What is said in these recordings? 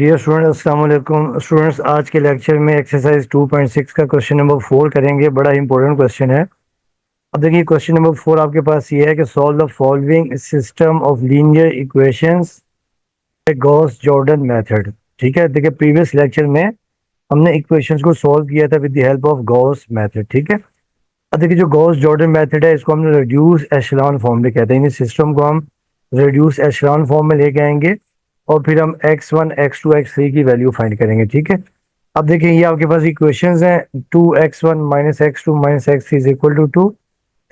Dear student अस्सलाम वालेकुम students. आज के लेक्चर में एक्सरसाइज 2.6 का क्वेश्चन नंबर 4 करेंगे। बड़ा इंपॉर्टेंट क्वेश्चन है। अब देखिए क्वेश्चन नंबर 4 आपके पास ये है कि solve the following system of linear equations Gauss Jordan method. ठीक है, देखिए प्रीवियस लेक्चर में हमने इक्वेशंस को सॉल्व किया था with the help of Gauss method. ठीक है, अब देखिए जो गॉस जॉर्डन मेथड है इसको हमने रिड्यूस एशेलॉन फॉर्म में कहते हैं। इस सिस्टम को हम रिड्यूस एशेलॉन फॉर्म में लेके आएंगे और फिर हम x1 x2 x3 की वैल्यू फाइंड करेंगे। ठीक है, अब देखिए ये आपके पास इक्वेशंस हैं। 2x1 minus x2 minus x3 is equal to 2,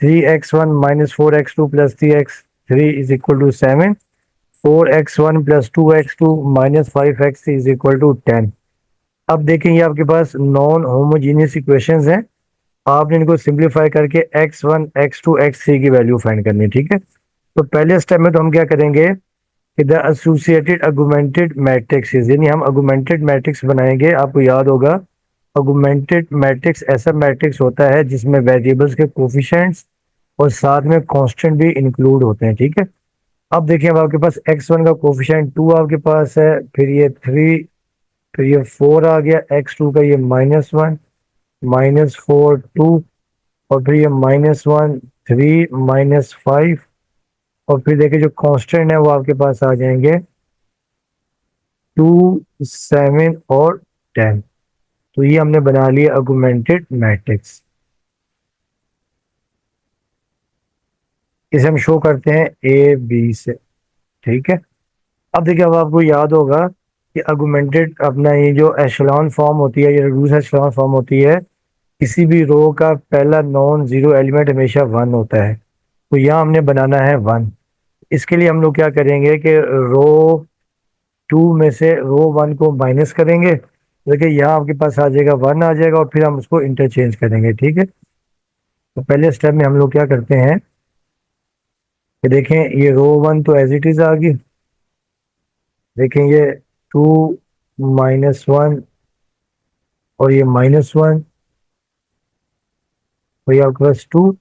3x1 minus 4x2 plus 3x3 is equal to 7, 4x1 plus 2x2 minus 5x3 is equal to 10। अब देखें ये आपके पास नॉन होमोजीनियस इक्वेशंस हैं। आपने इनको सिंप्लीफाई करके x1 x2 x3 की value find करनी है। ठीक है, तो पहले स्टेप में तो हम क्या करेंगे कि द एसोसिएटेड अगुमेंटेड मैट्रिक्स, यानी हम अगुमेंटेड मैट्रिक्स बनाएंगे। आपको याद होगा अगुमेंटेड मैट्रिक्स ऐसा मैट्रिक्स होता है जिसमें वेरिएबल्स के कोफिशिएंट्स और साथ में कांस्टेंट भी इंक्लूड होते हैं। ठीक है, अब देखिए अब आपके पास x1 का कोफिशिएंट 2 आपके पास है, फिर ये 3, फिर ये 4 आ गया, x2 का ये -1, -4 2, और फिर ये -1 3 -5, और फिर देखिए जो कांस्टेंट है वो आपके पास आ जाएंगे 2 7 और 10। तो ये हमने बना लिया अगुमेंटेड मैट्रिक्स। इसे हम शो करते हैं ए बी से। ठीक है, अब देखिए अब आपको याद होगा कि अगुमेंटेड अपना ये जो एशेलॉन फॉर्म होती है, ये रिड्यूस एशेलॉन फॉर्म होती है, किसी भी रो का पहला नॉन जीरो एलिमेंट हमेशा 1 होता है। तो यहाँ हमने बनाना है 1। इसके लिए हम लोग क्या करेंगे कि रो 2 में से रो 1 को माइनस करेंगे। देखिए यहाँ आपके पास आ जाएगा 1 आ जाएगा, और फिर हम उसको इंटरचेंज करेंगे। ठीक है, तो पहले स्टेप में हम लोग क्या करते हैं कि देखें ये रो 1 तो एज इट इज आ गई। देखें ये 2 -1 और ये -1 और ये आपके पास 2।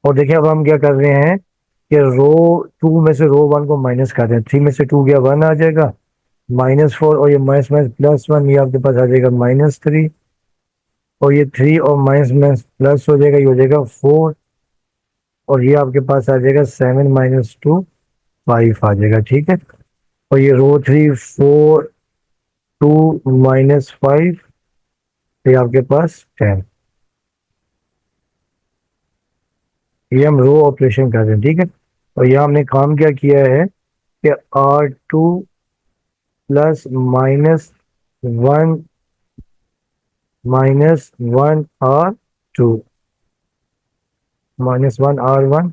और देखिए अब हम क्या कर रहे हैं कि रो 2 में से रो 1 को माइनस कर रहे हैं। 3 में से 2 गया 1 आ जाएगा, -4 और ये माइनस माइनस +1, ये आपके पास आ जाएगा -3, और ये 3 और माइनस माइनस प्लस हो जाएगा, ये हो जाएगा 4, और ये आपके पास आ जाएगा 7 -2 5 आ जाएगा। ठीक है, और ये रो 3 4 2 -5, ये आपके पास 10। ये हम रो ऑपरेशन कर रहे हैं। ठीक है, और यहाँ हमने काम क्या किया है कि R2 प्लस -1 -1 R2 -1 R1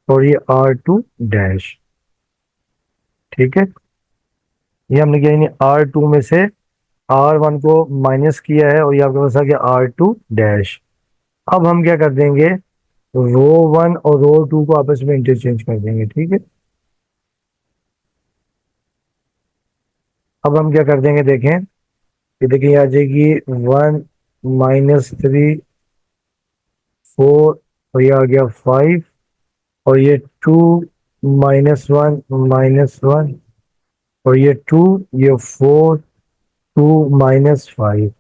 और ये R2 डैश। ठीक है, ये हमने किया यानी R2 में से R1 को माइनस किया है, और ये आपके पास आ गया R2 डैश। अब हम क्या कर देंगे, रो 1 और रो 2 को आपस में इंटरचेंज कर देंगे। ठीक है, अब हम क्या कर देंगे देखें, ये देखिए आ जाएगी 1 -3 4, और ये आ गया 5, और ये 2 -1 -1, और ये 2, ये 4 2 -5,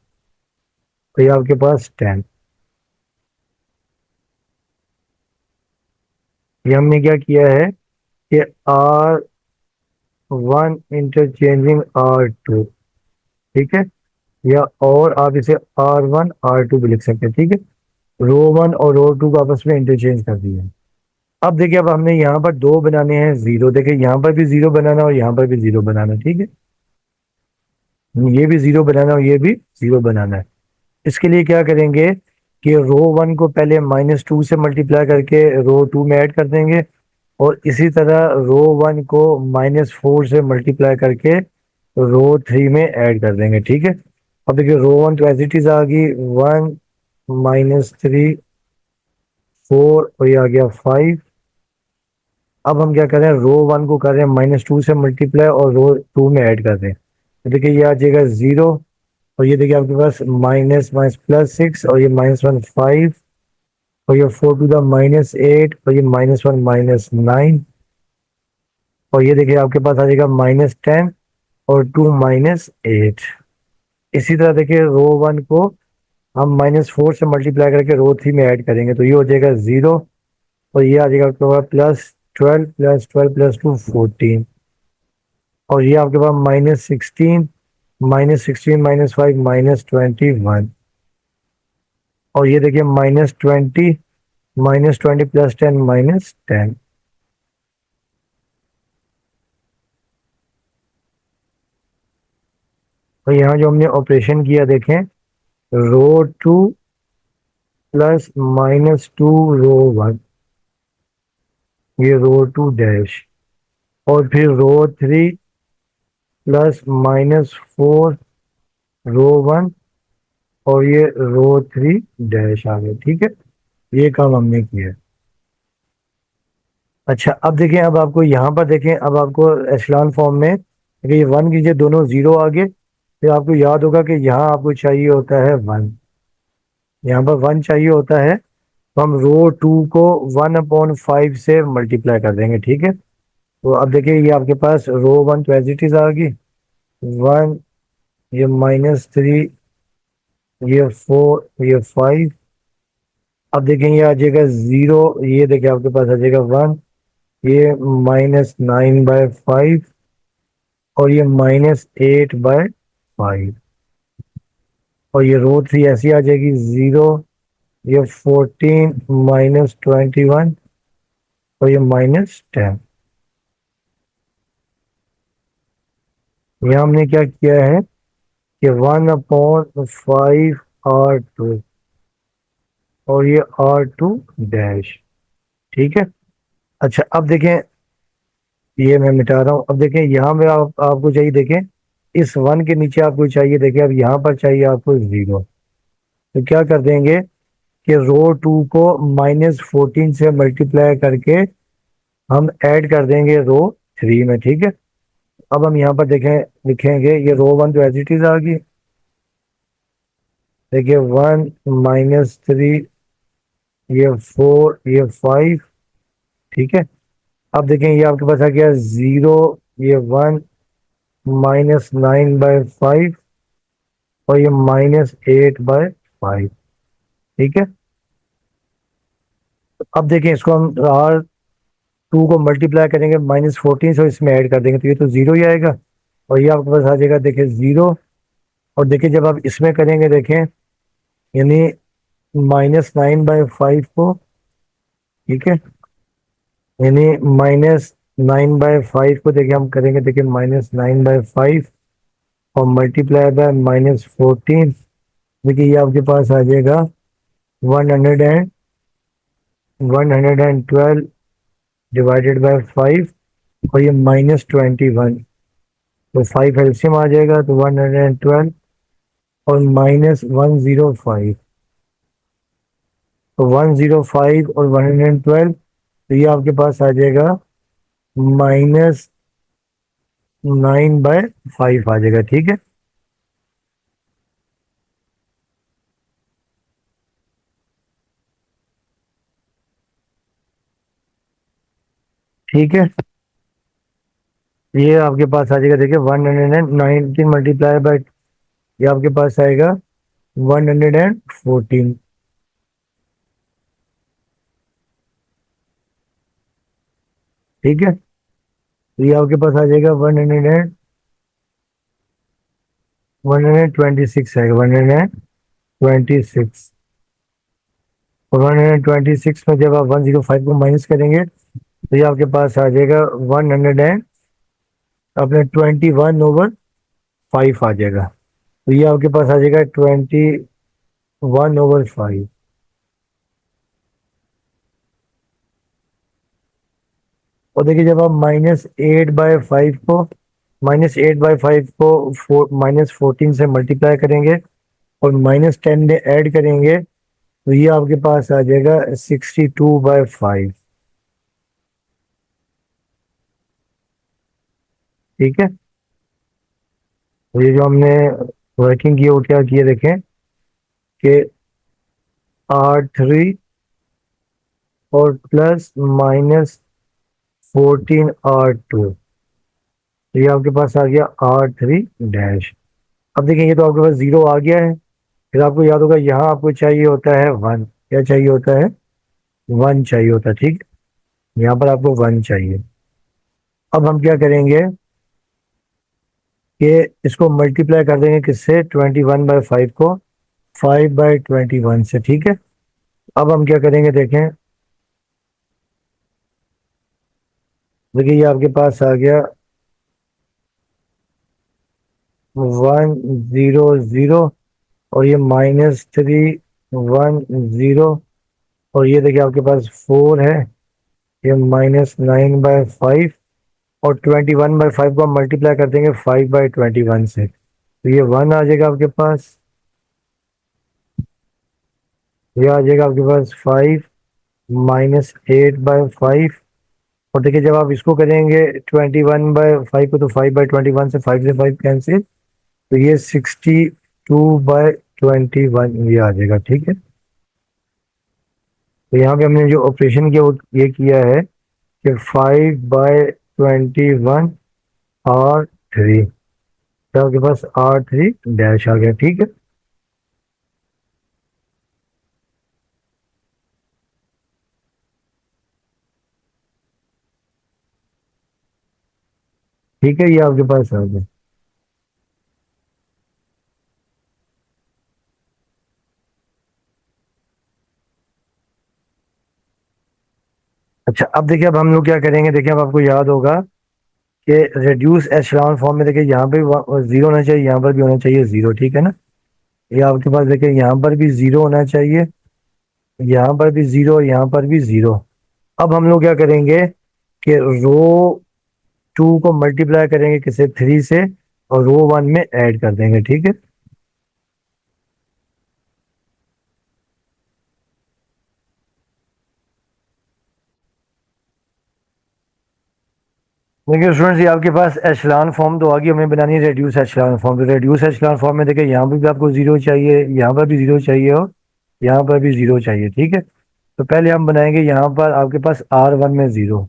तो ये आपके पास 10। ये हमने क्या किया है कि R1 इंटरचेंजिंग R2। ठीक है, या और आप इसे R1 R2 भी लिख सकते हैं। ठीक है, रो 1 और रो 2 को आपस में इंटरचेंज कर दिया। अब देखिए अब हमने यहाँ पर दो बनाने हैं जीरो। देखिए यहाँ पर भी जीरो बनाना और यहाँ पर भी जीरो बनाना। ठीक है, ये भी जीरो बनाना और ये भी जीरो बनाना है। इसके लिए क्या करेंगे कि रो 1 को पहले -2 से मल्टीप्लाई करके रो 2 में ऐड कर देंगे, और इसी तरह रो 1 को -4 से मल्टीप्लाई करके रो 3 में ऐड कर देंगे। ठीक है, अब देखिए रो 1 तो एज इट इज आ गई 1 -3 4, और ये आ गया 5। अब हम क्या कर रहे हैं, रो 1 को कर रहे हैं -2 से मल्टीप्लाई और रो 2 में ऐड कर रहे हैं। तो देखिए ये आ जाएगा 0, और ये देखिए आपके पास माइनस माइनस +6, और ये -1 5, और ये 4 टू द -8, और ये -1 -9, और ये देखिए आपके पास आ जाएगा -10, और 2 माइनस 8। इसी तरह देखिए रो 1 को हम -4 से मल्टीप्लाई करके रो 3 में ऐड करेंगे तो ये हो जाएगा 0 और ये आ जाएगा आपके पास +12 +12 +2 14 और ये आपके पास -16 -16 -5 -21 और ये देखिए -20 -20 +10 -10। तो यहाँ जो हमने ऑपरेशन किया देखें रो 2 प्लस -2 रो 1, ये रो 2 डैश और फिर रो 3 प्लस -4 रो 1 और ये रो 3 डैश आ गए। ठीक है, ये काम हमने किया। अच्छा अब देखें, अब आपको यहाँ पर देखें, अब आपको एशलॉन फॉर्म में अगर ये 1 कीजिए दोनों 0 आ गए फिर आपको याद होगा कि यहाँ आपको चाहिए होता है 1, यहाँ पर 1 चाहिए होता है तो हम रो 2 को 1/5 से मल्टीप्लाई कर देंगे। ठीक है, तो अब देखिए ये आपके पास रो 1 तो एज इट इज आ गई 1, ये -3, ये 4, ये 5। अब देखें ये आ जाएगा 0, ये देखिए आपके पास आ जाएगा 1, ये -9/5 और ये -8/5 और ये रो 3 ऐसी आ जाएगी 0, ये 14 -21 और ये -10। यहाँ हमने क्या किया है कि 1/5 R2 और ये R2 डैश। ठीक है, अच्छा अब देखें ये मैं मिटा रहा हूँ। अब देखें यहाँ में आपको चाहिए देखें इस 1 के नीचे आपको चाहिए देखें अब यहाँ पर चाहिए आपको 0, तो क्या कर देंगे कि रो 2 को -14 से मल्टीप्लाई करके हम ऐड कर देंगे रो 3 में। ठीक है, अब हम यहाँ पर देखें लिखेंगे ये रो 1 तो एज इट इज आ गई, देखिए 1 -3, ये 4, ये 5। ठीक है, अब देखें ये आपके पास आ गया 0, ये 1 -9/5 और ये -8/5। ठीक है, तो अब देखें इसको हम R2 को मल्टीप्लाई करेंगे -14 से इसमें ऐड कर देंगे तो ये तो 0 ही आएगा और ये आपके पास आ जाएगा देखिए 0। और देखिए जब आप इसमें करेंगे देखें यानी -9/5 को, ठीक है, यानी -9/5 को देखिए हम करेंगे देखिए -9/5 और मल्टीप्लाई बाय -14, देखिए ये आपके पास आ जाएगा 112 डिवाइडेड बाय 5 और ये -21 तो 5 एलसीएम आ जाएगा तो 112 और -105 तो 105 और 112 तो ये आपके पास आ जाएगा -9/5 आ जाएगा। ठीक है, ठीक है, ये आपके पास आ जाएगा देखिए 119 मल्टीप्लाई बाय ये आपके पास आएगा 114। ठीक है, तो ये आपके पास आ जाएगा 126 आएगा 126 और 126 में जब आप 105 को माइनस करेंगे तो ये आपके पास आ जाएगा 100 एंड अपने 21/5 आ जाएगा तो ये आपके पास आ जाएगा 21/5। और देखिए जब आप -8/5 को -14 से मल्टीप्लाई करेंगे और -10 में ऐड करेंगे तो ये आपके पास आ जाएगा 62/5। ठीक है, तो ये जो हमने वर्किंग की वो क्या किए देखें कि R3 और +-14 R2, तो ये आपके पास आ गया R3 डैश। अब देखिए ये तो आपके पास जीरो आ गया है। फिर आपको याद होगा यहाँ आपको चाहिए होता है वन। क्या चाहिए होता है? वन चाहिए होता है, ठीक। यहाँ पर आपको वन चाहिए। अब हम क्या करेंगे कि इसको मल्टीप्लाई कर देंगे किससे? 21/5 को 5/21 से, ठीक है। अब हम क्या करेंगे देखें। देखिए ये आपके पास आ गया 1 0 0, और ये -3 1 0, और ये देखिए आपके पास 4 है, ये -9/5, और 21/5 को हम मल्टीप्लाई कर देंगे 5/21 से, तो ये वन आ जाएगा आपके पास। ये आ जाएगा आपके पास 5 -8/5। और देखिए जब आप इसको करेंगे 21/5 को, तो 5/21 से 5 से 5 कैंसिल, तो ये 62/21 ये आ जाएगा, ठीक है। तो यहाँ पे हमने जो ऑपरेशन किया वो ये किया है कि 5/21 R3, तो आपके पास R3 डैश आ गया, ठीक है। ठीक है, ये आपके पास आ गया। अच्छा अब देखिए, अब हम लोग क्या करेंगे, देखिए अब आपको याद होगा कि रेड्यूस एशेलॉन फॉर्म में देखिए यहाँ पे जीरो होना चाहिए, यहाँ पर भी होना चाहिए जीरो, ठीक है ना। ये आपके पास देखिए यहाँ पर भी जीरो होना चाहिए, यहाँ पर भी जीरो, यहाँ पर भी जीरो। अब हम लोग क्या करेंगे कि रो टू को मल्टीप्लाई करेंगे किसे? थ्री से, और रो वन में ऐड कर देंगे, ठीक है। देखिए स्टूडेंट्स, ये आपके पास एशेलॉन फॉर्म तो आ गई, हमें बनानी है रेड्यूस एशेलॉन फॉर्म। तो रेड्यूस एशेलॉन फॉर्म में देखिए यहाँ पर भी आपको जीरो चाहिए, यहाँ पर भी जीरो चाहिए, और यहाँ पर भी जीरो चाहिए, ठीक है। तो पहले हम बनाएंगे यहाँ पर आपके पास R1 में जीरो।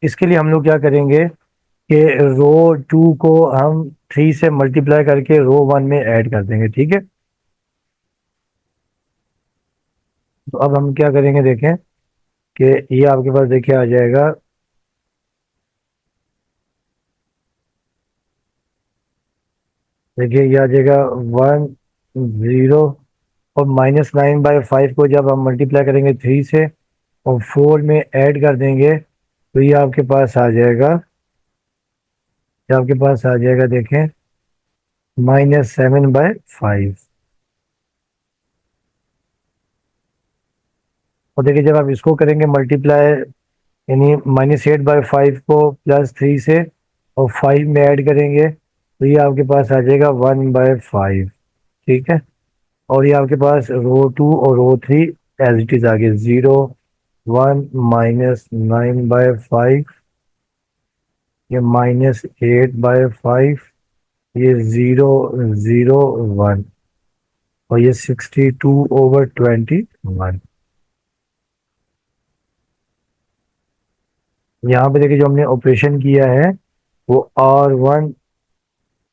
इसके लिए हम लोग क्या करेंगे कि रो टू को हम थ्री से मल्टीप्लाई करके रो वन में ऐड कर देंगे, ठीक है। तो अब हम क्या करेंगे देखें कि ये आपके पास देखिए आ जाएगा, देखिए ये आ जाएगा 1 0, और -9/5 को जब हम मल्टीप्लाई करेंगे थ्री से और फोर में ऐड कर देंगे, तो ये आपके पास आ जाएगा, ये आपके पास आ जाएगा देखें -7/5। और देखिए जब आप इसको करेंगे मल्टीप्लाई, यानी -8/5 को +3 से और 5 में ऐड करेंगे, तो ये आपके पास आ जाएगा 1/5, ठीक है। और ये आपके पास रो टू और row three as it is आ गए, 0 1 -9/5, ये -8/5, ये 0 0 1, और ये 62/21। यहाँ पे देखिए जो हमने ऑपरेशन किया है वो R1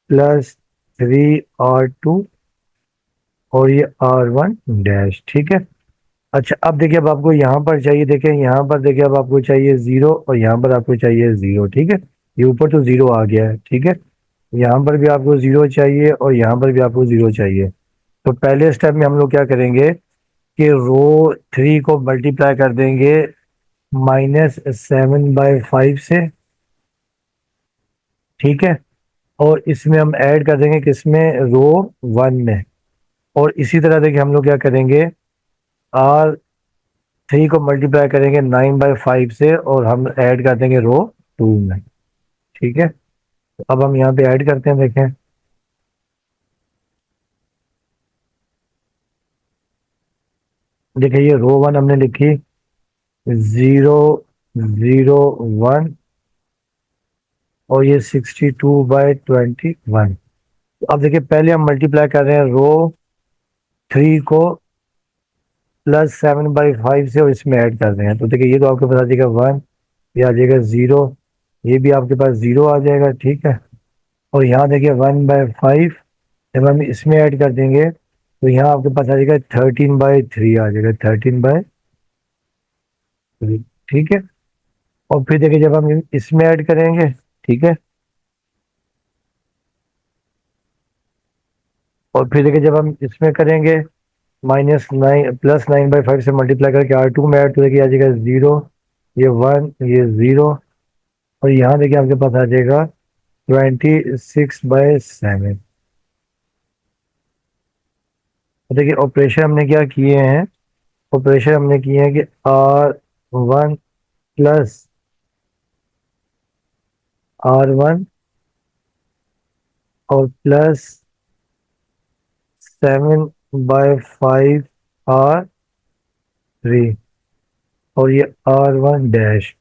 +3 R2, और ये R1 डैश, ठीक है। अच्छा अब देखिए, अब आपको यहाँ पर चाहिए, देखिए यहाँ पर देखिए अब आपको चाहिए जीरो, और यहाँ पर आपको चाहिए जीरो, ठीक है। ये ऊपर तो जीरो आ गया है, ठीक है। यहाँ पर भी आपको जीरो चाहिए, और यहाँ पर भी आपको जीरो चाहिए। तो पहले स्टेप में हम लोग क्या करेंगे कि रो थ्री को मल्टीप्लाई कर देंगे -7/5 से, ठीक है। और इसमें हम ऐड कर देंगे किसमें? रो वन में। और इसी तरह देखिए हम लोग क्या करेंगे, आर थ्री को मल्टीप्लाई करेंगे 9/5 से, और हम ऐड कर देंगे रो टू में, ठीक है। तो अब हम यहाँ पे ऐड करते हैं, देखें। देखिए ये रो वन हमने लिखी 0 0 1, और ये 62/21। तो अब देखिए पहले हम मल्टीप्लाई कर रहे हैं रो थ्री को +7/5 से, और इसमें ऐड कर रहे हैं। तो देखिए ये तो आपके पास आ जाएगा वन, ये आ जाएगा जीरो, ये भी आपके पास जीरो आ जाएगा, ठीक है। और यहाँ देखिए 1/5 जब हम इसमें ऐड कर देंगे तो यहाँ आपके पास आ जाएगा 13/3 आ जाएगा, 13/3। ठीक है। और फिर देखिए जब हम इसमें ऐड करेंगे, ठीक है, और फिर देखिए जब हम इसमें करेंगे -9 +9/5 से मल्टीप्लाई करके R2 में ऐड, तो देखिए आ जाएगा 0, ये 1, ये 0, और यहाँ देखिए आपके पास आ जाएगा 26/7। तो देखिए ऑपरेशन हमने क्या किए हैं, ऑपरेशन हमने किए हैं कि R1 प्लस R1 और प्लस 7/5 R3, और ये R1 डैश,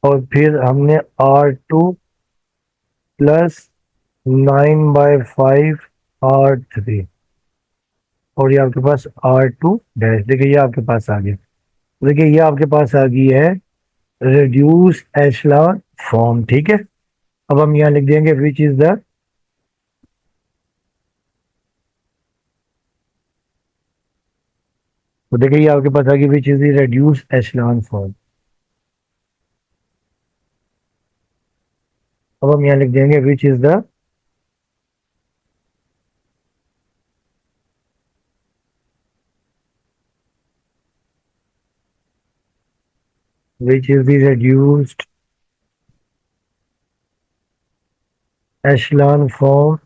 और फिर हमने R2 प्लस 9/5 R3, और ये आपके पास R2 डैश। देखिए ये आपके पास आ गया। देखिए ये आपके पास आ गई है रिड्यूस एशलॉन फॉर्म। ठीक है। अब हम यहाँ लिख देंगे विच इज द, तो देखिए ये आपके पास आ गई which is the reduce echelon form. अब हम यहाँ लिख देंगे which is the, which is the reduced echelon form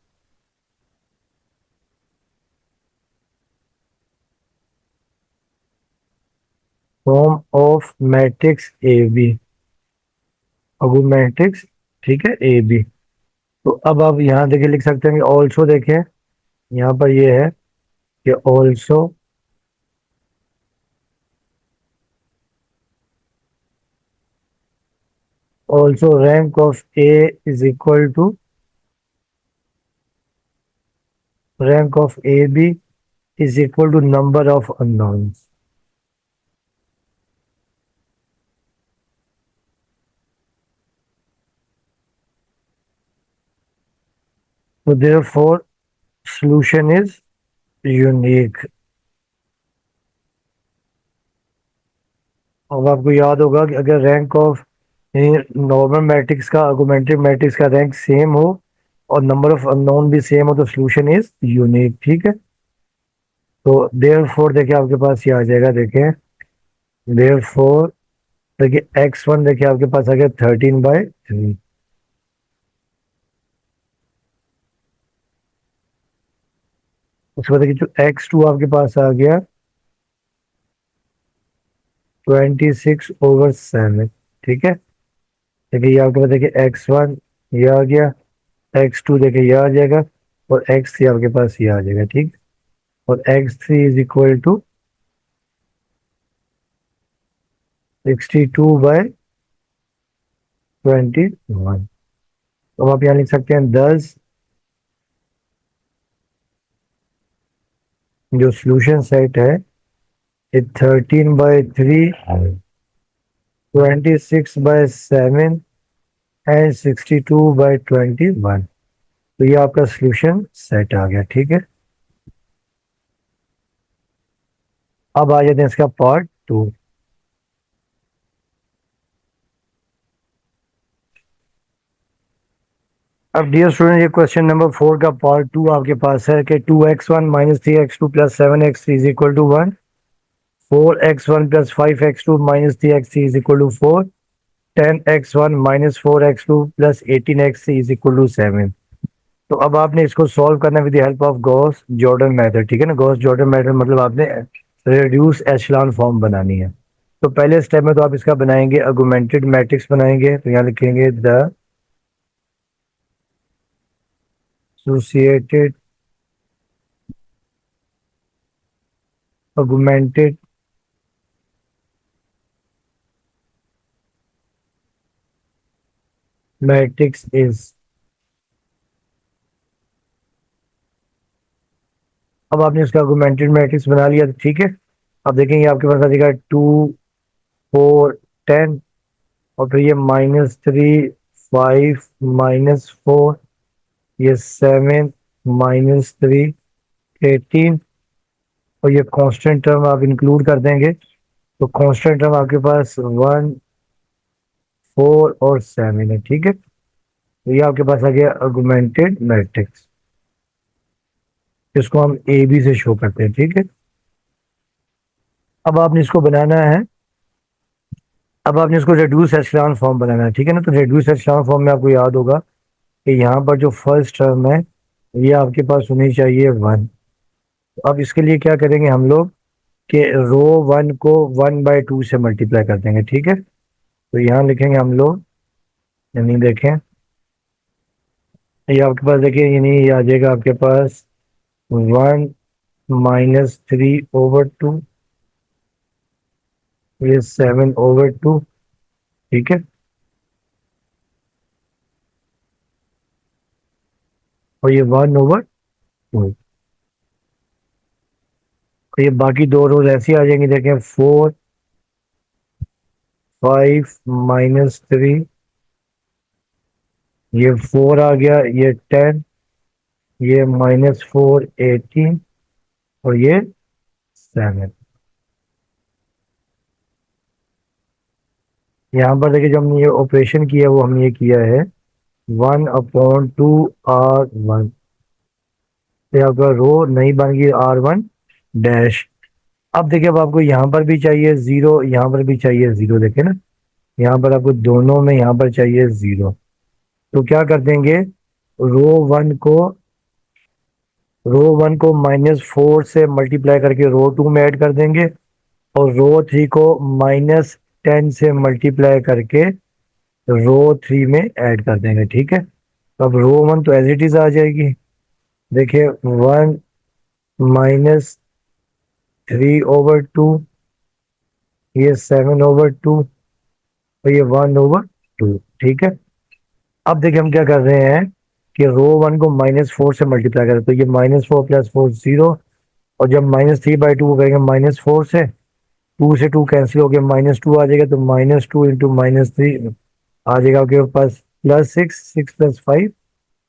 form of matrix A B, अगो मैट्रिक्स, ठीक है, ए बी। तो अब आप यहाँ देखिए लिख सकते हैं कि ऑल्सो, देखें यहाँ पर ये है कि also rank of A is equal to rank of A B is equal to number of unknowns. तो देयरफॉर सॉल्यूशन इज यूनिक। अब आपको याद होगा कि अगर रैंक ऑफ नॉर्मल मैट्रिक्स का आर्गुमेंटेड मैट्रिक्स का रैंक सेम हो और नंबर ऑफ अननोन भी सेम हो तो सॉल्यूशन इज यूनिक। ठीक है। तो देयरफॉर देखिए आपके पास ये आ जाएगा, देखें देयरफॉर, देखिए x1 देखिए आपके पास आ गया 13/3। उसके बाद देखिए जो x2 आपके पास आ गया 26/7। ठीक है। देखिए ये आपके पास देखिए x1 ये आ गया, x2 देखिए ये आ जाएगा, और x3 आपके पास ये आ जाएगा। ठीक। और x3 इज इक्वल टू 62/21। तो आप यहाँ लिख सकते हैं 10, जो सॉल्यूशन सेट है ये 13/3, 26/7 एंड 62/21। तो ये आपका सॉल्यूशन सेट आ गया। ठीक है। अब आ जाते हैं इसका पार्ट 2। अब डियर स्टूडेंट ये क्वेश्चन नंबर 4 का पार्ट 2 आपके पास है कि 2x1 - 3x2 + 7x3 is equal to 1, 4x1 + 5x2 - 3x3 is equal to 4, 10x1 - 4x2 + 18x3 is equal to 7। तो अब आपने इसको सॉल्व करना with the help of Gauss Jordan method. ठीक है ना, गॉस जॉर्डन मेथड मतलब आपने रिड्यूस एशलॉन फॉर्म बनानी है। तो पहले स्टेप में तो आप इसका बनाएंगे आर्गुमेंटेड मैट्रिक्स बनाएंगे, तो यहाँ लिखेंगे the associated augmented matrix is। अब आपने इसका augmented मैट्रिक्स बना लिया, तो ठीक है। अब देखेंगे आपके पास आ जाएगा 2, 4, 10, और फिर ये -3, 5, -4, ये 7 माइनस 3 18, और ये कांस्टेंट टर्म आप इंक्लूड कर देंगे तो कांस्टेंट टर्म आपके पास 1 4 और 7 है। ठीक है, तो ये आपके पास आ गया ऑगमेंटेड मैट्रिक्स, जिसको हम ए बी से शो करते हैं। ठीक है, अब आपने इसको बनाना है, अब आपने इसको रेड्यूस एशेलॉन फॉर्म बनाना है। ठीक है ना, तो रेड्यूस एशेलॉन फॉर्म में आपको याद होगा कि यहाँ पर जो फर्स्ट टर्म है ये आपके पास होनी चाहिए 1। अब इसके लिए क्या करेंगे हम लोग कि रो 1 को 1/2 से मल्टीप्लाई कर देंगे। ठीक है, तो यहाँ लिखेंगे हम लोग, यानी देखें ये आपके पास, देखिए यानी ये आ जाएगा आपके पास 1 - 3/2, ये 7/2। ठीक है, और ये 1/2, तो ये बाकी दो रोज ऐसी आ जाएंगी। देखें 4 5 - 3, ये 4 आ गया, ये 10, ये -4 18, और ये 7। यहाँ पर देखिए जो हमने ये ऑपरेशन किया वो हमने ये किया है 1/2 R1, तो आपका रो नहीं बन गई R1 डैश। अब देखिए अब आपको यहाँ पर भी चाहिए 0, यहाँ पर भी चाहिए 0, देखे ना, यहाँ पर आपको दोनों में यहाँ पर चाहिए 0। तो क्या कर देंगे, रो वन को रो वन को -4 से मल्टीप्लाई करके रो 2 में ऐड कर देंगे, और रो 3 को -10 से मल्टीप्लाई करके रो 3 में ऐड कर देंगे। ठीक है, तो अब रो 1 तो एज इट इज आ जाएगी। देखिए 1 - 3/2, ये 7/2, और ये 1/2। ठीक है, अब देखिए हम क्या कर रहे हैं कि रो 1 को -4 से मल्टीप्लाई करें, तो ये -4 + 4 0, और जब -3/2 को करेंगे -4 से, 2 से 2 कैंसिल हो गया, -2 आ जाएगा, तो -2 × -3 आ जाएगा आपके पास +6, 6 + 5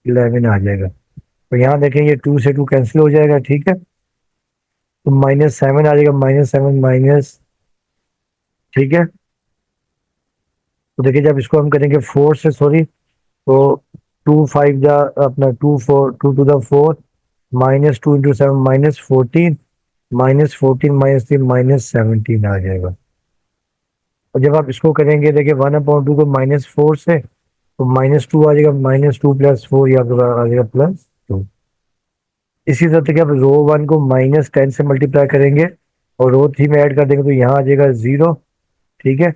11 आ जाएगा। तो यहाँ देखें ये 2 से 2 कैंसिल हो जाएगा। ठीक है, तो -7 आ जाएगा, -7 माइनस। ठीक है, तो देखिए जब इसको हम करेंगे 4 से, सॉरी, तो 2 5 जा अपना 2 4 2 टू द 4, -2 × 7 -14, -14 -3 -17 आ जाएगा। और जब आप इसको करेंगे, देखिए 1/2 को -4 से, तो -2 आ जाएगा, -2 + 4 या आ जाएगा +2। इसी तरह से आप रो 1 को -10 से मल्टीप्लाई करेंगे और रो 3 में ऐड कर देंगे, तो यहाँ आ जाएगा 0। ठीक है,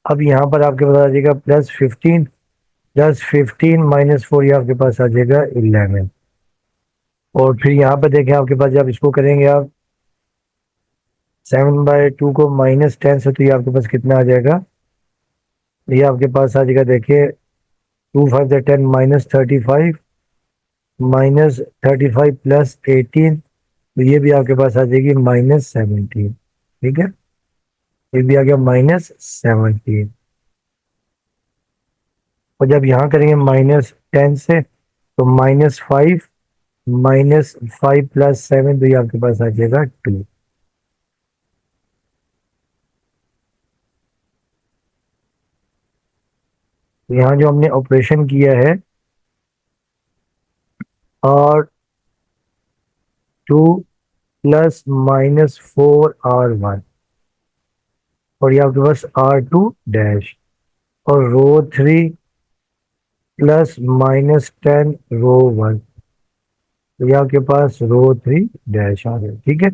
अब यहाँ पर आपके पास आ जाएगा +15, +15 -4, ये आपके पास आ जाएगा 11। और फिर यहाँ पर देखें आपके पास जब इसको करेंगे आप 7/2 को -10 से, तो ये आपके पास कितना आ जाएगा, ये आपके पास आ जाएगा, देखिए 2 5 10 -35, -35 + 18, तो ये भी आपके पास आ जाएगी -17। ठीक है, ये भी आ गया -17। और जब यहाँ करेंगे -10 से, तो -5, -5 + 7, तो ये आपके पास आ जाएगा 2। तो यहाँ जो हमने ऑपरेशन किया है R2 + -4R1, और ये आपके पास R2 डैश, और रो 3 + -10 रो 1, तो ये आपके पास रो 3 डैश आ गया। ठीक है,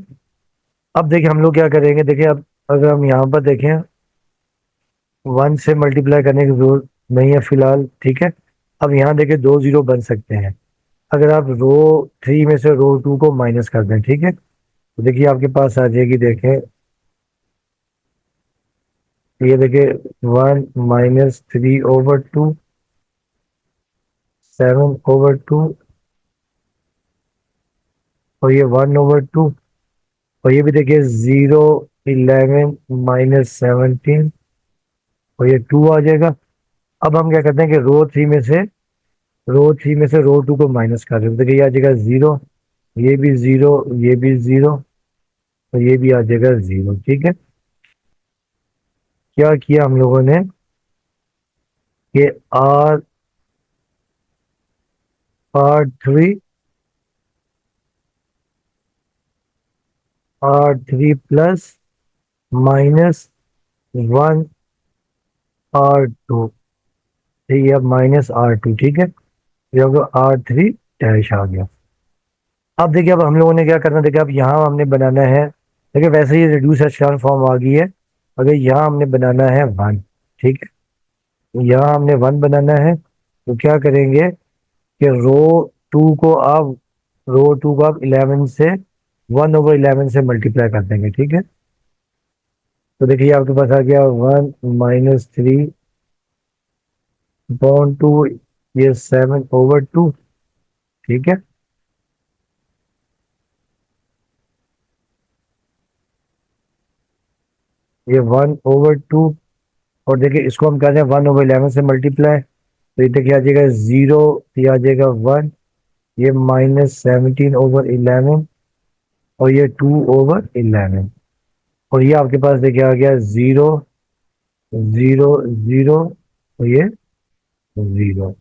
अब देखिए हम लोग क्या करेंगे, देखिए अब अगर हम यहाँ पर देखें 1 से मल्टीप्लाई करने की जरूरत नहीं है फिलहाल। ठीक है, अब यहाँ देखिए 2 0 बन सकते हैं अगर आप रो 3 में से रो 2 को माइनस कर दें। ठीक है, तो देखिए आपके पास आ जाएगी, देखें ये देखिए 1 - 3/2, 7/2, और ये 1/2, और ये भी देखिए 0 11 -17, और ये 2 आ जाएगा। अब हम क्या करते हैं कि रो 3 में से रो थ्री में से रो टू को माइनस कर रहे हो, देखिए ये आ जाएगा जीरो, ये भी जीरो, ये भी जीरो, और ये भी आ जाएगा जीरो। ठीक है, क्या किया हम लोगों ने कि R R three plus minus one R2, ठीक है, अब माइनस R2। ठीक है, ये होगा R3 डैश आ गया। अब देखिए अब हम लोगों ने क्या करना, देखिए अब यहाँ हमने बनाना है, देखिए वैसे ही रिड्यूस एशेलॉन फॉर्म आ गई है, अगर यहाँ हमने बनाना है वन। ठीक है, यहाँ हमने वन बनाना है, तो क्या करेंगे कि टू को आप रो टू को आप 11 से 1/11 से मल्टीप्लाई कर देंगे। ठीक है, तो देखिए आपके पास आ गया 1-3/2, ये 7/2। ठीक है, ये 1/2, और देखिए इसको हम कर रहे हैं 1/11 से मल्टीप्लाई, तो ये देखिए आ जाएगा जीरो, ये आ जाएगा वन, ये -17/11, और ये 2/11, और ये आपके पास देखिए आ गया जीरो, जीरो, जीरो, और ये जीरो।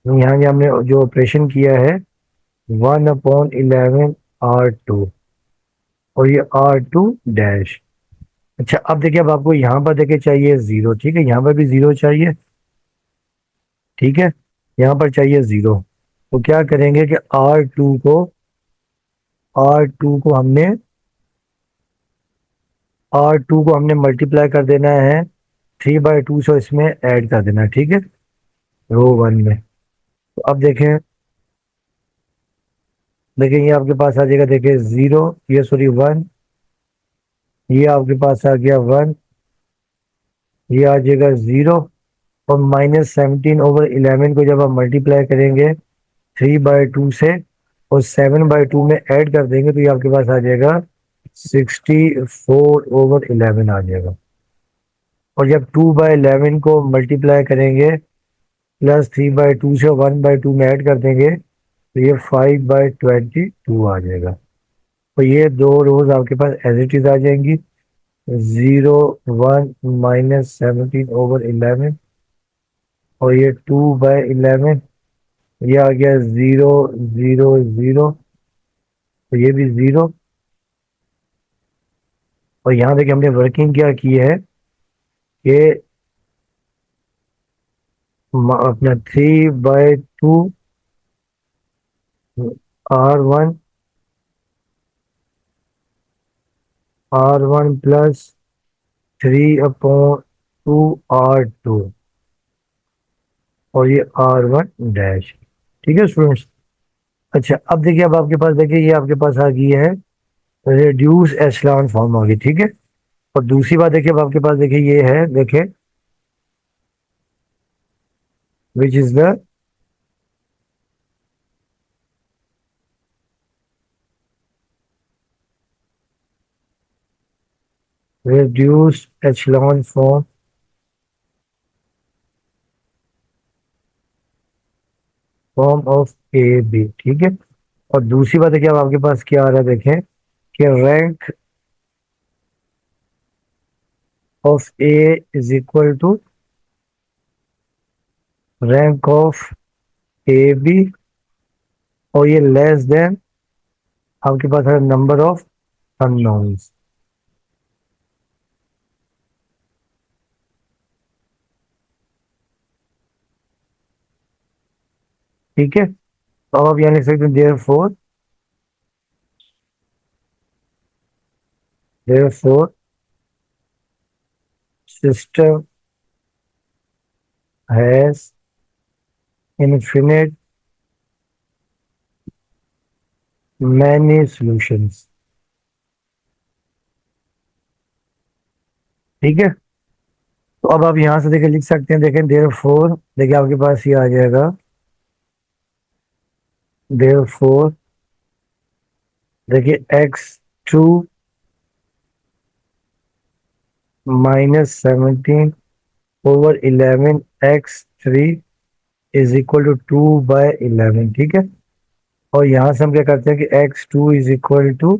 यहाँ ये हमने जो ऑपरेशन किया है 1/11 R2, और ये R2 डैश। अच्छा, अब देखिए अब आपको यहाँ पर देखिए चाहिए जीरो, ठीक है, यहाँ पर भी जीरो चाहिए। ठीक है, यहाँ पर चाहिए जीरो, तो क्या करेंगे कि R2 को हमने मल्टीप्लाई कर देना है 3/2 से, इसमें ऐड कर देना है। ठीक है, रो वन में। तो अब देखें, ये आपके पास आ जाएगा, देखिए जीरो, ये सॉरी वन, ये आपके पास आ गया वन, ये आ जाएगा जीरो, और -17/11 को जब आप मल्टीप्लाई करेंगे 3/2 से और 7/2 में ऐड कर देंगे, तो ये आपके पास आ जाएगा 64/11 आ जाएगा। और जब 2/11 को मल्टीप्लाई करेंगे प्लस 3/2 से 1/2 में ऐड कर देंगे, तो ये 5/22 आ जाएगा। तो ये दो रोज आपके पास एज इट इज आ जाएंगी, जीरो, वन, -17/11, और ये 2/11, ये आ गया जीरो, जीरो, जीरो, तो ये भी जीरो। और यहाँ देखिए हमने वर्किंग क्या की है कि अपना 3/2 R1, R1 प्लस 3/2 R2, और ये R1 डैश। ठीक है स्टूडेंट्स। अच्छा, अब देखिए अब आपके पास देखिए ये आपके पास आ गई है रिड्यूस एशलॉन फॉर्म आ गई। ठीक है, और दूसरी बात देखिए अब आपके पास देखिए ये है, देखिए which is the reduced echelon form of A B. ठीक है, और दूसरी बात है कि अब आपके पास क्या आ रहा है, देखें कि rank of A is equal to rank of A B, और ये लेस देन आपके पास है नंबर ऑफ अननोन्स। ठीक है, तो अब आप यहाँ लिख सकते हैं therefore system has infinite many solutions. ठीक है, तो अब आप यहाँ से देखिए लिख सकते हैं, देखें देयरफॉर, देखिए आपके पास ये आ जाएगा देयरफॉर, देखिए x2 -17 over 11x3 is equal to 2/11, ठीक है। और यहां से हम क्या करते हैं कि x2 is equal to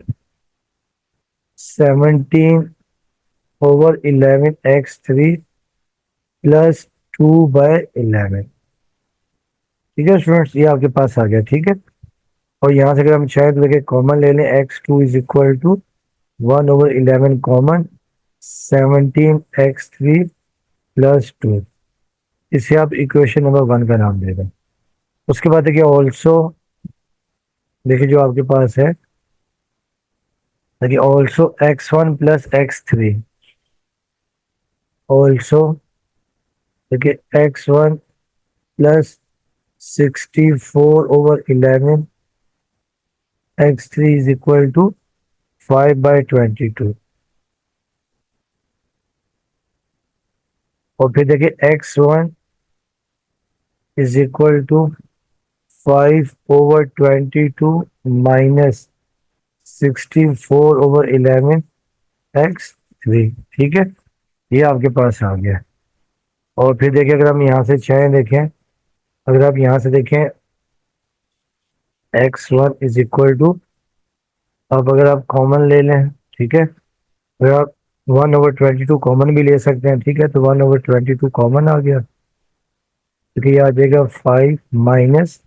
17/11x3 plus 2/11, ठीक है स्टूडेंट्स, ये आपके पास आ गया, ठीक है। और यहाँ से अगर हम चाहें तो देखिए कॉमन ले लें, x2 is equal to 1/11 common 17x3 plus 2, इसे आप इक्वेशन नंबर 1 का नाम दे दें। उसके बाद देखिए ऑल्सो, देखिए जो आपके पास है, देखिए also x1 plus x3, also देखिए x1 plus 64/11 x3 is equal to 5/22। और फिर देखिए x1 is equal to 5/22 minus 64/11 x3, ठीक है, ये आपके पास आ गया। और फिर देखिए अगर हम यहाँ से चाहें, देखें अगर आप यहाँ से देखें x1 इज इक्वल टू, अब अगर आप कॉमन ले लें, ठीक है, अगर आप 1/22 कॉमन भी ले सकते हैं, ठीक है, तो 1/22 कॉमन आ गया, क्योंकि ये आ जाएगा 5 माइनस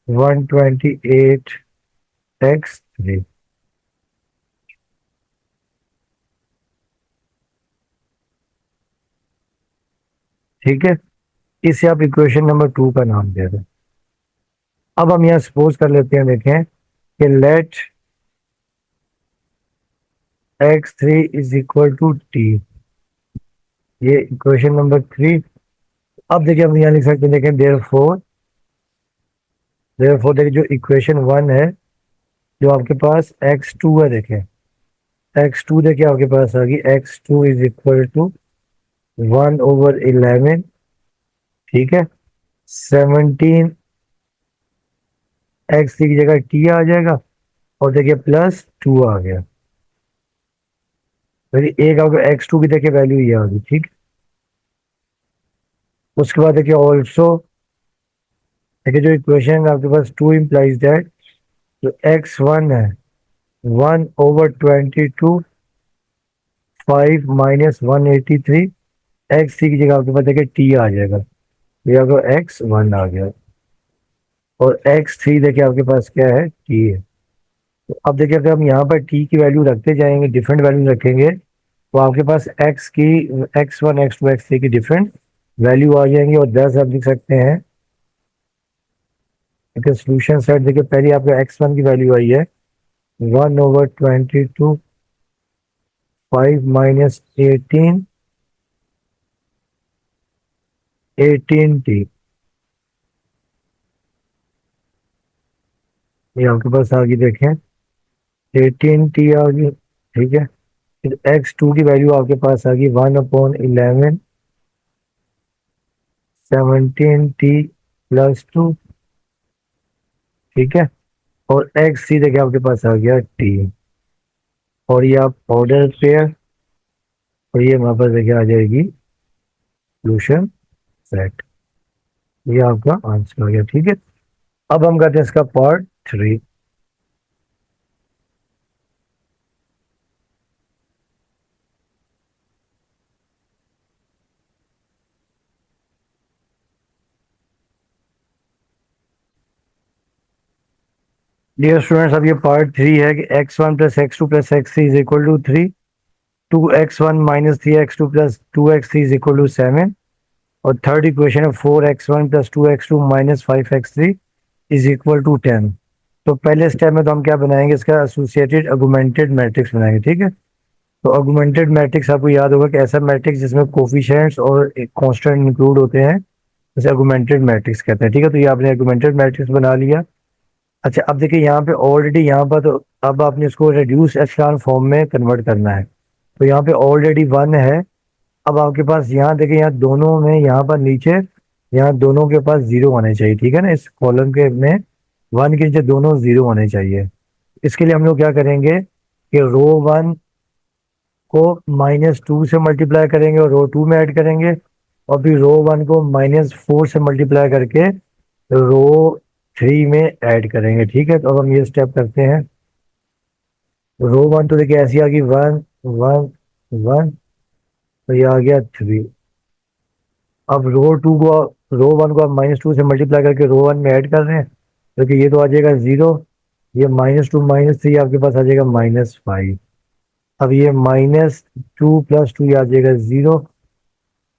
128x3, ठीक है। इसे आप इक्वेशन नंबर 2 का नाम दे दें। अब हम यहाँ सपोज कर लेते हैं, देखें कि let x3 is equal to t, ये इक्वेशन नंबर 3। अब देखिए हम यहाँ लिख सकते हैं, देखें देयरफॉर देखिए जो इक्वेशन 1 है, जो आपके पास x2 है, देखें x2 देखिए आपके पास आ गई, x2 इज इक्वल टू 1/11, ठीक है, 17x3 की जगह t आ जाएगा, और देखिए प्लस 2 आ गया, फिर एक आपको x2 की देखिए वैल्यू ये आ गई, ठीक। उसके बाद देखिए ऑल्सो, देखिए जो इक्वेशन है आपके पास 2 इम्प्लाइज दैट जो x1 है 1/22 5 माइनस 183, x3 की जगह आपके पास देखिए t आ जाएगा, ये आपको x1 आ गया, और x3 देखिए आपके पास क्या है, t है। तो अब देखिए अगर हम यहाँ पर t की वैल्यू रखते जाएंगे, डिफरेंट वैल्यू रखेंगे, तो आपके पास x1 x2 x3 की डिफरेंट वैल्यू आ जाएंगी, और 10 आप लिख सकते हैं। देखिए सोल्यूशन सेट, देखिए पहले आपका x1 की वैल्यू आई है 1/22 5 माइनस 18t, ये आपके पास आ गई, देखें 18t आ गई, ठीक है। फिर x2 की वैल्यू आपके पास आ गई 1/11 17t प्लस 2, ठीक है। और x3 देखिए आपके पास आ गया t, और ये आप ऑर्डर पेयर, और ये हमारे पास देखिए आ जाएगी सोल्यूशन सेट, ये आपका आंसर आ गया, ठीक है। अब हम करते हैं इसका पार्ट 3। डियर स्टूडेंट्स, अब ये पार्ट 3 है कि x1 plus x2 plus x3 is equal to 3, 2x1 minus 3x2 plus 2x3 is equal to 7, और थर्ड इक्वेशन है 4x1 plus 2x2 minus 5x3 is equal to 10। तो पहले स्टेप में तो हम क्या बनाएंगे, इसका एसोसिएटेड अगुमेंटेड मैट्रिक्स बनाएंगे, ठीक है। तो अगुमेंटेड मैट्रिक्स आपको याद होगा कि ऐसा मैट्रिक्स जिसमें कोफिशिएंट्स और कांस्टेंट इंक्लूड होते हैं, जैसे अगुमेंटेड मैट्रिक्स कहते हैं, ठीक है। तो ये आपने अगुमेंटेड मैट्रिक्स बना लिया। अच्छा अब देखिए यहाँ पे ऑलरेडी, यहाँ पर तो अब आपने इसको रिड्यूस एशेलॉन फॉर्म में कन्वर्ट करना है, तो यहाँ पे ऑलरेडी 1 है। अब आपके पास यहाँ देखिए, यहाँ दोनों में, यहाँ पर नीचे, यहाँ दोनों के पास 0 होने चाहिए, ठीक है ना, इस कॉलम के में 1 के नीचे दोनों 0 होने चाहिए। इसके लिए हम लोग क्या करेंगे कि रो 1 को -2 से मल्टीप्लाई करेंगे और रो 2 में ऐड करेंगे, और फिर रो 1 को -4 से मल्टीप्लाई करके रो 3 में ऐड करेंगे। ठीक है, तो अब हम ये स्टेप करते हैं। रो 1 तो देखिए ऐसी आ गई 1 1 1, तो ये आ गया 3। अब रो 1 को आप -2 से मल्टीप्लाई करके रो 1 में ऐड कर रहे हैं, तो ये तो आ जाएगा 0। ये -2 -3 आपके पास आ जाएगा -5। अब ये -2 + 2 ये आ जाएगा 0।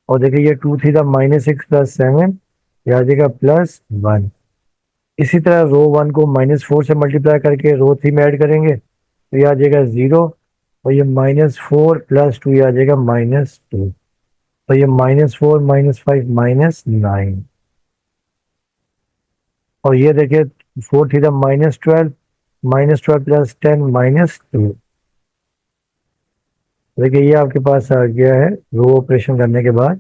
और देखिए ये 2 थी था -6 + 7, ये आ जाएगा +1। इसी तरह रो 1 को -4 से मल्टीप्लाई करके रो 3 में ऐड करेंगे, तो ये आ जाएगा 0। और ये -4 + 2 ये आ जाएगा -2। तो ये -4 -5 -9। और ये देखिए 4 थीटा -12, -12 + 10 -2। देखिए ये आपके पास आ गया है रो ऑपरेशन करने के बाद,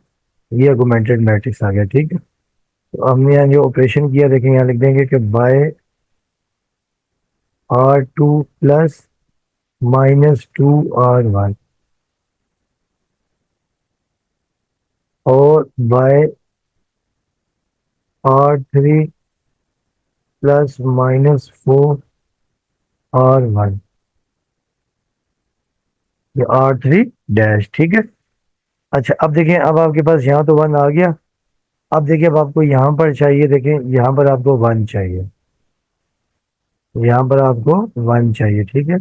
ये ऑगमेंटेड मैट्रिक्स आ गया। ठीक है, तो हमने यहाँ जो ऑपरेशन किया देखिए यहाँ लिख देंगे कि बाय R2 + -2R1 और बाय R3 + -4R1, ये R3 डैश। ठीक है, अच्छा अब देखिए अब आपके पास यहाँ तो 1 आ गया। अब देखिए अब आपको यहाँ पर चाहिए, देखें यहाँ पर आपको 1 चाहिए, यहाँ पर आपको 1 चाहिए। ठीक है,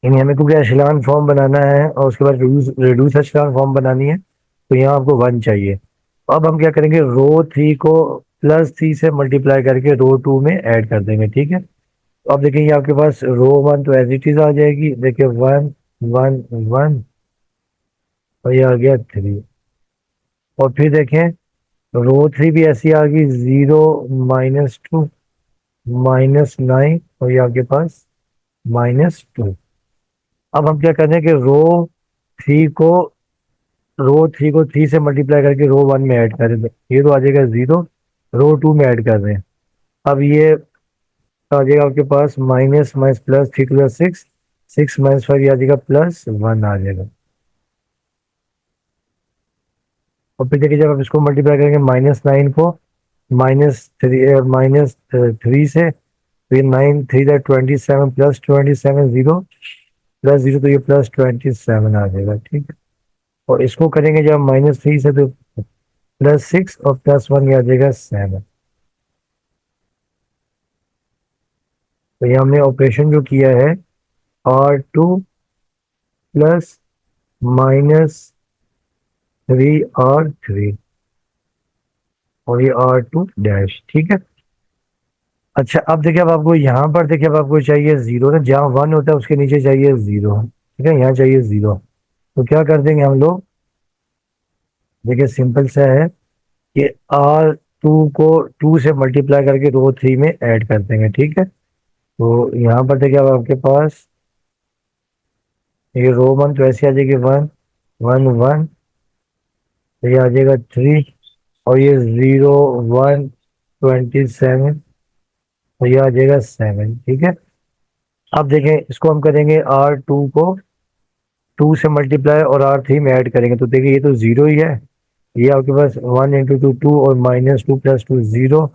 यानी हमें क्योंकि एशेलॉन फॉर्म बनाना है और उसके बाद रिड्यूस एशेलॉन फॉर्म बनानी है, तो यहाँ आपको 1 चाहिए। तो अब हम क्या करेंगे, रो 3 को +3 से मल्टीप्लाई करके रो 2 में ऐड कर देंगे। ठीक है, तो अब देखेंगे आपके पास रो 1 तो एज इट इज आ जाएगी, देखिए 1 1 1, और ये आ गया 3। और फिर देखें रो 3 भी ऐसी आ गई 0 -2 -9, और ये आपके पास -2। अब हम क्या कर रहे हैं कि थ्री को रो 3 को 3 से मल्टीप्लाई करके रो 1 में ऐड कर रहे हैं, ये तो आ जाएगा 0। रो 2 में ऐड कर रहे हैं, अब ये आ जाएगा आपके पास माइनस माइनस +3 + 6, 6 -5 ये आ जाएगा +1 आ जाएगा। और फिर देखिए जब आप इसको मल्टीप्लाई करेंगे -9 को -3 से, तो ये 9 3 27 +27 0 +0, तो ये +27 आ जाएगा। ठीक है, और इसको करेंगे जब -3 से, तो +6 और +1 ये आ जाएगा 7। तो ये हमने ऑपरेशन जो किया है R2 + -3R3 और ये R2 डैश। ठीक है, अच्छा अब देखिए अब आपको यहाँ पर देखिए अब आपको चाहिए 0 ना, जहाँ 1 होता है उसके नीचे चाहिए 0। ठीक है, यहाँ चाहिए 0, तो क्या कर देंगे हम लोग, देखिए सिंपल सा है कि R2 को 2 से मल्टीप्लाई करके रो 3 में ऐड कर देंगे। ठीक है, तो यहाँ पर देखिए अब आपके पास ये रो 1 तो ऐसे आ जाएगी 1 1 1, तो ये आ जाएगा 3, और ये 0 1 27, तो ये आ जाएगा 7। ठीक है, अब देखें इसको हम करेंगे R2 को 2 से मल्टीप्लाई और R3 में ऐड करेंगे, तो देखिए ये तो 0 ही है। ये आपके पास 1 × 2 2 और -2 + 2 0,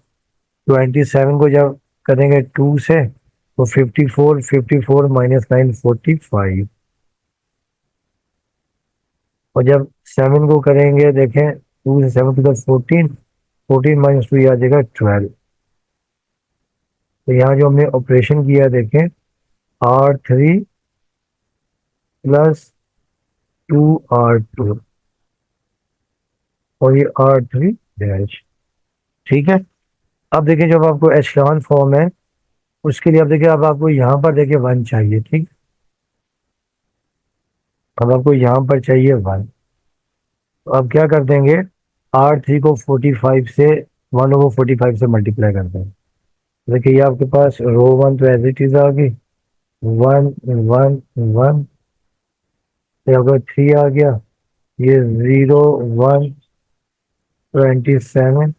27 को जब करेंगे 2 से, तो 54 54 -9 45। और जब 7 को करेंगे देखें 2 से 7 तो 14, 14 -2 ये आ जाएगा 12। तो यहाँ जो हमने ऑपरेशन किया देखें R3 + 2R2 और ये R3 डैश। ठीक है, अब देखिए जब आपको एशेलॉन फॉर्म है उसके लिए अब देखिए अब आपको यहाँ पर देखिए 1 चाहिए। ठीक, अब आपको यहाँ पर चाहिए 1, तो अब क्या कर देंगे, R3 को 45 से 1/45 से मल्टीप्लाई कर देंगे। देखिए ये आपके पास रो 1 तो एज इट इज आ गई 1 1 1, ये आपका 3 आ गया, ये 0 1 27,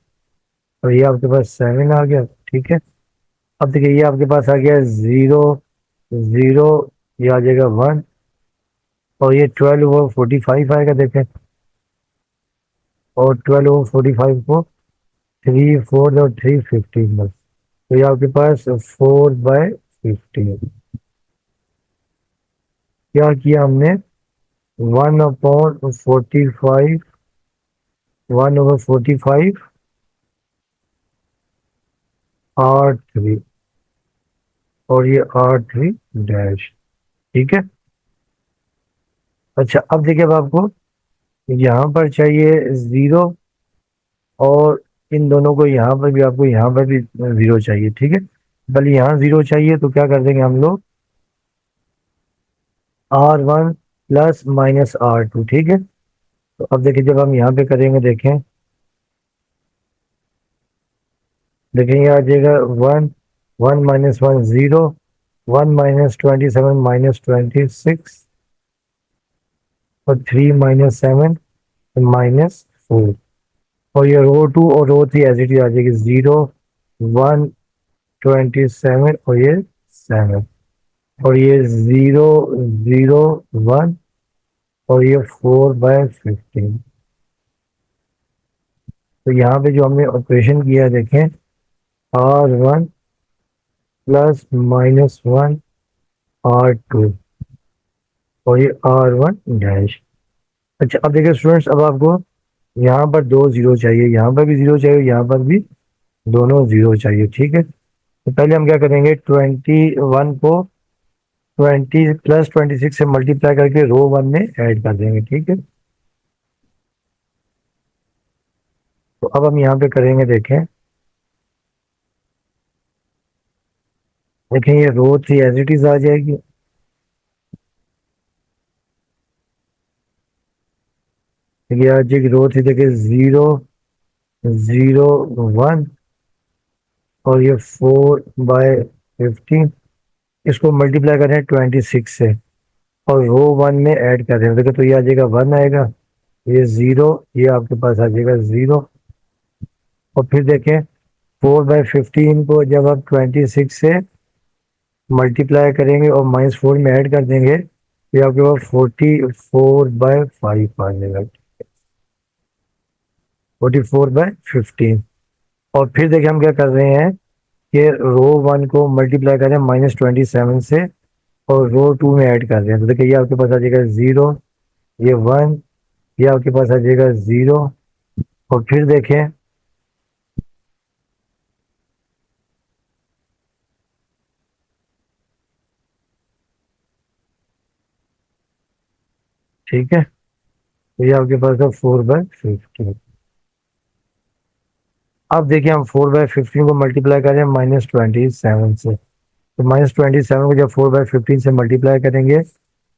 और ये आपके पास 7 आ गया। ठीक है, अब देखिए ये आपके पास आ गया 0 0, ये आ जाएगा 1, और ये 12/45 आएगा देखें, और 12/45 को 3 4 और 3 15 बस, तो ये आपके पास 4/15। क्या किया हमने, 1/45, 1/45 R3, और ये R3 डैश। ठीक है। अच्छा अब देखिए, अब आपको यहाँ पर चाहिए जीरो, और इन दोनों को यहाँ पर भी, आपको यहाँ पर भी जीरो चाहिए। ठीक है, बल यहाँ जीरो चाहिए तो क्या कर देंगे हम लोग, R1 प्लस माइनस R2। ठीक है, तो अब देखिए जब हम यहाँ पे करेंगे, देखें देखें ये आ जाएगा 1, 1 - 1 0, 1 - 27 -26, और 3 - 7 -4, और ये रो 2 और रो 3 एज इट इज आ जाएगी, 0 1 27 और ये 7, और ये 0 0 1, और ये 4/15। तो यहाँ पे जो हमने ऑपरेशन किया है, देखें R1 प्लस -1 R2, और ये R1 डैश। अच्छा अब देखिए स्टूडेंट्स, अब आपको यहाँ पर दो जीरो चाहिए, यहाँ पर भी जीरो चाहिए, यहाँ पर भी दोनों जीरो चाहिए। ठीक है, तो पहले हम क्या करेंगे, 21 को 20 + 26 से मल्टीप्लाई करके रो 1 में ऐड कर देंगे। ठीक है, तो अब हम यहाँ पे करेंगे, देखें देखें ये रो 3 एज इट इज आ जाएगी, ये आ जाएगी रो 3, देखिए 0 0 1, और ये 4/15, इसको मल्टीप्लाई करें 26 से, और रो 1 में ऐड कर रहे हैं, देखो तो ये आ जाएगा 1 आएगा, ये 0, ये आपके पास आ जाएगा 0, और फिर देखें 4/15 को जब आप 26 से मल्टीप्लाई करेंगे और -4 में ऐड कर देंगे, तो ये आपके पास 44/5 आ जाएगा, 44/15। और फिर देखिए हम क्या कर रहे हैं कि रो 1 को मल्टीप्लाई करें -27 से, और रो 2 में ऐड कर रहे हैं, तो देखिए ये आपके पास आ जाएगा 0, ये 1, ये आपके पास आ जाएगा 0, और फिर देखें ठीक है, तो ये आपके पास है 4/15। अब देखिए हम 4/15 को मल्टीप्लाई करें -27 से, तो -27 को जब 4/15 से मल्टीप्लाई करेंगे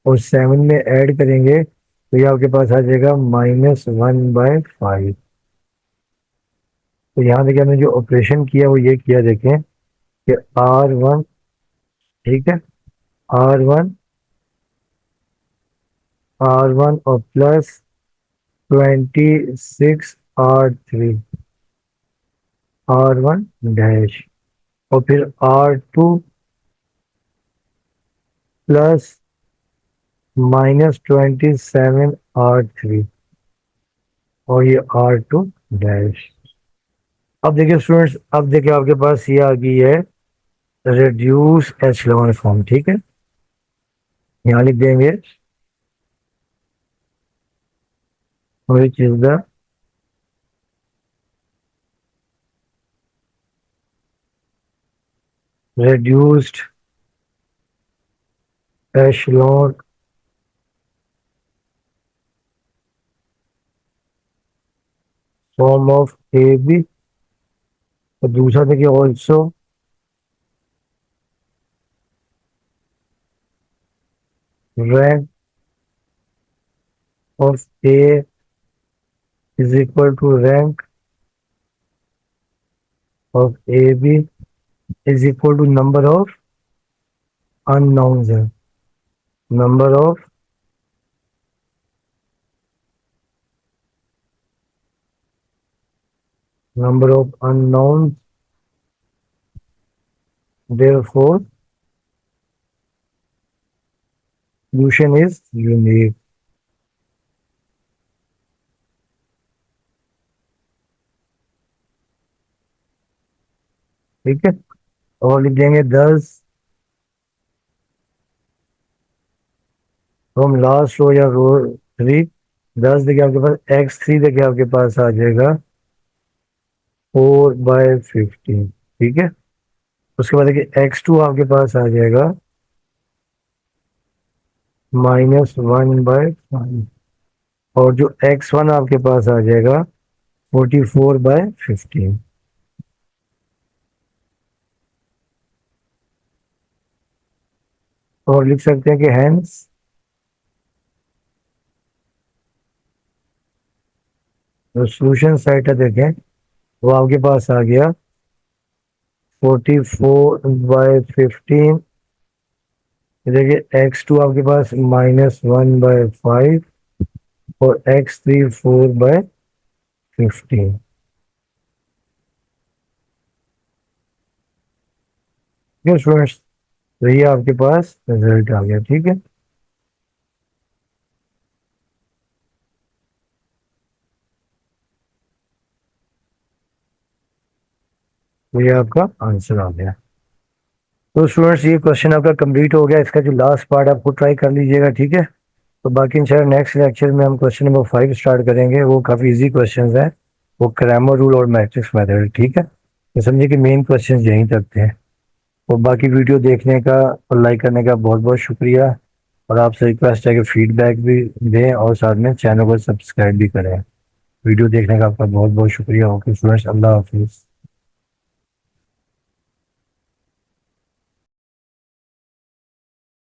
और 7 में ऐड करेंगे, तो ये आपके पास आ जाएगा -1/5। तो यहाँ देखिए हमने जो ऑपरेशन किया वो ये किया, देखें कि R1, ठीक है, R1 R1 और प्लस 26 R3, R1 डैश, और फिर R2 प्लस -27 R3, और ये R2 डैश। अब देखिए स्टूडेंट्स, अब देखिए आपके पास ये आ गई है रिड्यूस एचेलॉन फॉर्म। ठीक है, यहाँ लिख देंगे which is the reduced echelon form of AB, और दूसरा देखिए also rank of A is equal to rank of AB is equal to number of unknowns है, number of unknowns, therefore solution is unique. ठीक है, और लिख देंगे 10 from last row या रो 3। 10 देखिए आपके पास x3 देखिए आपके पास आ जाएगा 4/15। ठीक है, उसके बाद देखिए x2 आपके पास आ जाएगा -1/5, और जो x1 आपके पास आ जाएगा 44/15। और लिख सकते हैं कि हैंस जो सोल्यूशन सेट है देखें वो आपके पास आ गया 44/15। देखिए x2 आपके पास -1/5 और x3 4/15। ठीक है स्टूडेंट्स, तो ये आपके पास रिजल्ट आ गया। ठीक है, तो ये आपका आंसर आ गया। तो स्टूडेंट्स ये क्वेश्चन आपका कंप्लीट हो गया, इसका जो लास्ट पार्ट आपको ट्राई कर लीजिएगा। ठीक है, तो बाकी इंशाल्लाह नेक्स्ट लेक्चर में हम क्वेश्चन नंबर 5 स्टार्ट करेंगे। वो काफ़ी इजी क्वेश्चंस हैं, वो ग्रामर रूल और मैट्रिक्स मेथड। ठीक है, तो समझिए कि मेन क्वेश्चंस यहीं तक थे। और बाकी वीडियो देखने का और लाइक करने का बहुत बहुत शुक्रिया, और आपसे रिक्वेस्ट है कि फीडबैक भी दें और साथ में चैनल को सब्सक्राइब भी करें। वीडियो देखने का आपका बहुत बहुत शुक्रिया। ओके स्टूडेंट्स, अल्लाह हाफिज़।